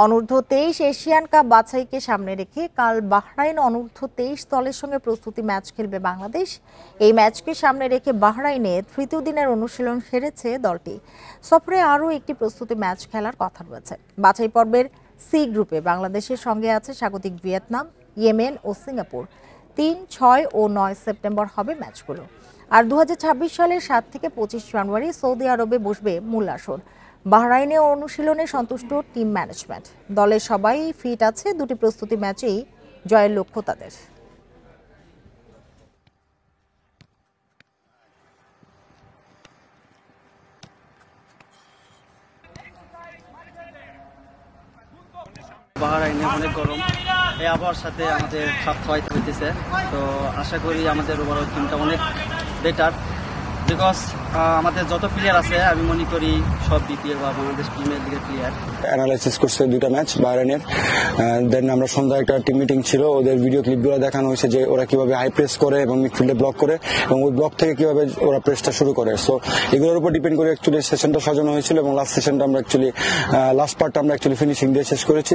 অনূর্ধ্ব-23 Asian cup বাছাইকে সামনে রেখে কাল বাহরাইন অনূর্ধ্ব-23 দলের সঙ্গে প্রস্তুতি ম্যাচ খেলবে বাংলাদেশ। এই ম্যাচকে সামনে রেখে বাহরাইনে তৃতীয় দিনের অনুশীলন সেরেছে দলটি। সফরে আরও একটি প্রস্তুতি ম্যাচ খেলার কথা রয়েছে। বাছাই পর্বের সি গ্রুপে বাংলাদেশের সঙ্গে আছে স্বাগতিক ভিয়েতনাম, ইয়েমেন ও সিঙ্গাপুর। 3, 6 ও 9 সেপ্টেম্বর হবে ম্যাচগুলো। আর 2026 সালের 7 থেকে 25 জানুয়ারি সৌদি আরবে বসবে মূল আসর। বাহরাইনে অনুশীলনে সন্তুষ্ট টিম ম্যানেজমেন্ট। দলের সবাই ফিট আছে, দুটি প্রস্তুতি ম্যাচেই জয়ের লক্ষ্য তাদের। বাহরাইনে অনেক গরম, এই আবহাওয়ার সাথে আমাদের খাপ খাওয়াইতে হইতেছে। তো আশা করি আমাদের ওভারঅল টিমটা অনেক বেটার, বিকজ আমাদের যত প্লেয়ার আছে আমি মনে করি সব বিপিএল বা বাংলাদেশ প্রিমিয়ার লিগের প্লেয়ার। অ্যানালাইসিস করছে দুইটা ম্যাচ বাহরাইনের। দেন আমরা সন্ধ্যায় একটা টিম মিটিং ছিল, ওদের ভিডিও ক্লিপগুলো দেখানো হয়েছে যে ওরা কিভাবে হাই প্রেস করে এবং মিডফিল্ডে ব্লক করে এবং ওই ব্লক থেকে কিভাবে ওরা প্রেসটা শুরু করে। সো এগুলোর উপর ডিপেন্ড করে অ্যাকচুয়ালি সেশনটা সাজানো হয়েছিল এবং লাস্ট সেশনটা আমরা অ্যাকচুয়ালি লাস্ট পার্টটা আমরা অ্যাকচুয়ালি ফিনিশিং দিয়ে শেষ করেছি।